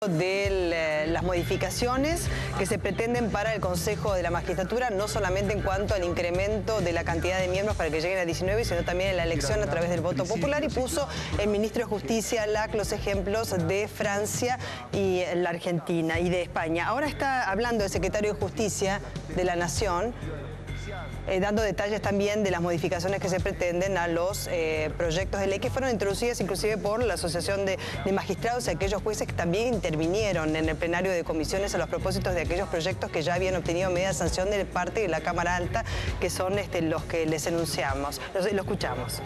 de las modificaciones que se pretenden para el Consejo de la Magistratura, no solamente en cuanto al incremento de la cantidad de miembros para que lleguen a 19, sino también en la elección a través del voto popular, y puso el ministro de Justicia LAC los ejemplos de Francia y la Argentina y de España. Ahora está hablando el secretario de Justicia de la Nación, dando detalles también de las modificaciones que se pretenden a los proyectos de ley que fueron introducidas inclusive por la Asociación de Magistrados y aquellos jueces que también intervinieron en el plenario de comisiones a los propósitos de aquellos proyectos que ya habían obtenido media sanción de parte de la Cámara Alta, que son los que les enunciamos. Lo escuchamos.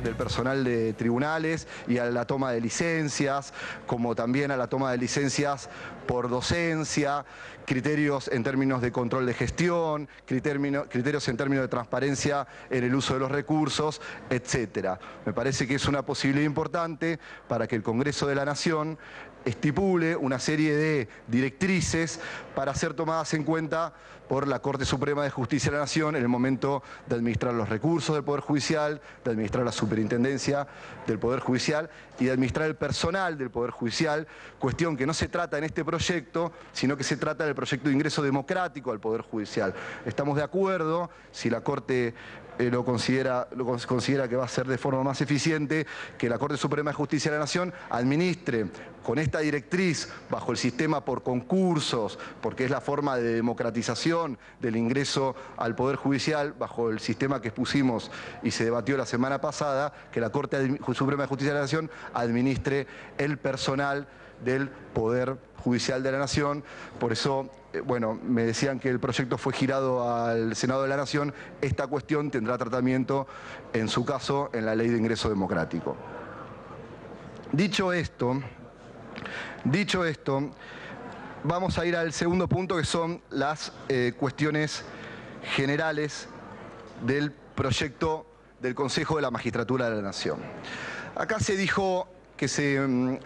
Del personal de tribunales y a la toma de licencias, como también a la toma de licencias por docencia, criterios en términos de control de gestión, criterios en términos de transparencia en el uso de los recursos, etcétera. Me parece que es una posibilidad importante para que el Congreso de la Nación estipule una serie de directrices para ser tomadas en cuenta por la Corte Suprema de Justicia de la Nación en el momento de administrar los recursos del Poder Judicial, de administrar la superintendencia del Poder Judicial y de administrar el personal del Poder Judicial, cuestión que no se trata en este proyecto, sino que se trata del proyecto de ingreso democrático al Poder Judicial. Estamos de acuerdo, si la Corte considera que va a ser de forma más eficiente, que la Corte Suprema de Justicia de la Nación administre con esta directriz bajo el sistema por concursos, porque es la forma de democratización del ingreso al Poder Judicial, bajo el sistema que expusimos y se debatió la semana pasada, que la Corte Suprema de Justicia de la Nación administre el personal del Poder Judicial de la Nación. Por eso, bueno, me decían que el proyecto fue girado al Senado de la Nación. Esta cuestión tendrá tratamiento, en su caso, en la Ley de Ingreso Democrático. Dicho esto, vamos a ir al segundo punto, que son las cuestiones generales del proyecto del Consejo de la Magistratura de la Nación. Acá se dijo que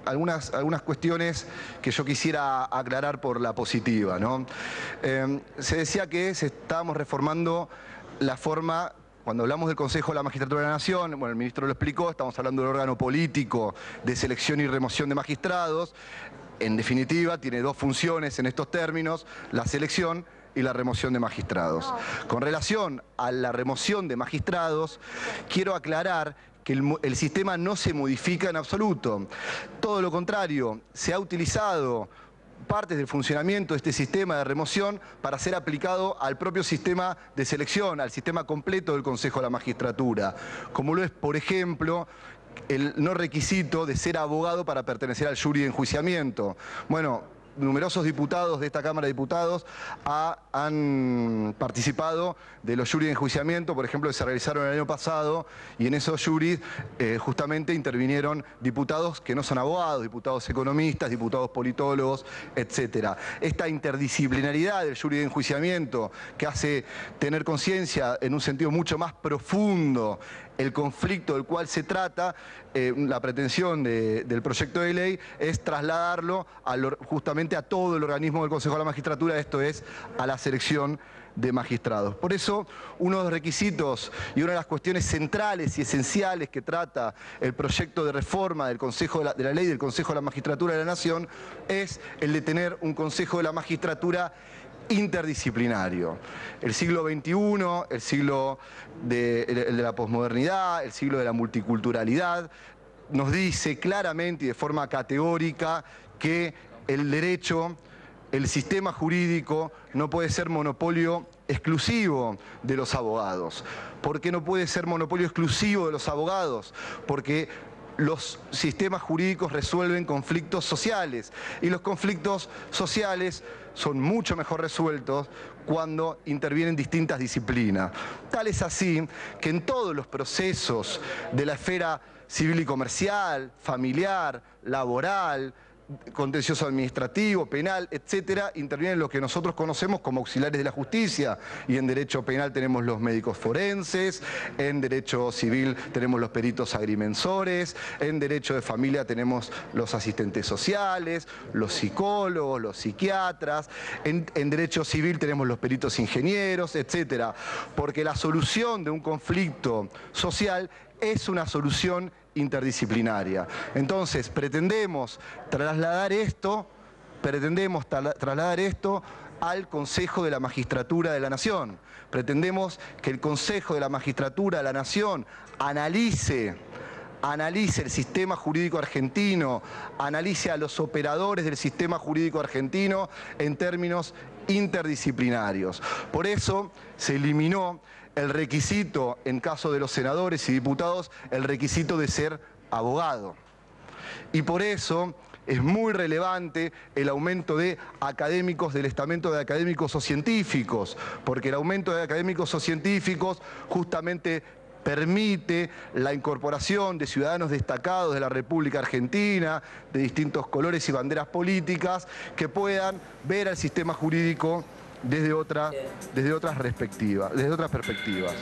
algunas cuestiones que yo quisiera aclarar por la positiva, ¿no? Se decía que estábamos reformando la forma. Cuando hablamos del Consejo de la Magistratura de la Nación, bueno, el ministro lo explicó, estamos hablando del órgano político de selección y remoción de magistrados. En definitiva, tiene dos funciones en estos términos: la selección y la remoción de magistrados. Con relación a la remoción de magistrados, quiero aclarar que el sistema no se modifica en absoluto. Todo lo contrario, se ha utilizado partes del funcionamiento de este sistema de remoción para ser aplicado al propio sistema de selección, al sistema completo del Consejo de la Magistratura, como lo es, por ejemplo, el no requisito de ser abogado para pertenecer al jury de enjuiciamiento. Bueno, numerosos diputados de esta Cámara de Diputados han participado de los juris de enjuiciamiento, por ejemplo, que se realizaron el año pasado, y en esos juris justamente intervinieron diputados que no son abogados, diputados economistas, diputados politólogos, etcétera. Esta interdisciplinaridad del jury de enjuiciamiento, que hace tener conciencia en un sentido mucho más profundo el conflicto del cual se trata, la pretensión del proyecto de ley es trasladarlo justamente a todo el organismo del Consejo de la Magistratura, esto es, a la selección de magistrados. Por eso, uno de los requisitos y una de las cuestiones centrales y esenciales que trata el proyecto de reforma del de la ley del Consejo de la Magistratura de la Nación es el de tener un Consejo de la Magistratura interdisciplinario. El siglo XXI, el siglo de la posmodernidad, el siglo de la multiculturalidad, nos dice claramente y de forma categórica que el derecho, el sistema jurídico no puede ser monopolio exclusivo de los abogados. ¿Por qué no puede ser monopolio exclusivo de los abogados? Porque los sistemas jurídicos resuelven conflictos sociales y los conflictos sociales son mucho mejor resueltos cuando intervienen distintas disciplinas. Tal es así que en todos los procesos de la esfera civil y comercial, familiar, laboral, contencioso administrativo, penal, etcétera, intervienen lo que nosotros conocemos como auxiliares de la justicia, y en derecho penal tenemos los médicos forenses, en derecho civil tenemos los peritos agrimensores, en derecho de familia tenemos los asistentes sociales, los psicólogos, los psiquiatras, en derecho civil tenemos los peritos ingenieros, etcétera, porque la solución de un conflicto social es una solución interdisciplinaria. Entonces, pretendemos trasladar esto al Consejo de la Magistratura de la Nación. Pretendemos que el Consejo de la Magistratura de la Nación analice el sistema jurídico argentino, analice a los operadores del sistema jurídico argentino en términos interdisciplinarios. Por eso se eliminó el requisito, en caso de los senadores y diputados, el requisito de ser abogado. Y por eso es muy relevante el aumento de académicos del estamento de académicos o científicos, porque el aumento de académicos o científicos justamente permite la incorporación de ciudadanos destacados de la República Argentina, de distintos colores y banderas políticas, que puedan ver al sistema jurídico desde otras perspectivas.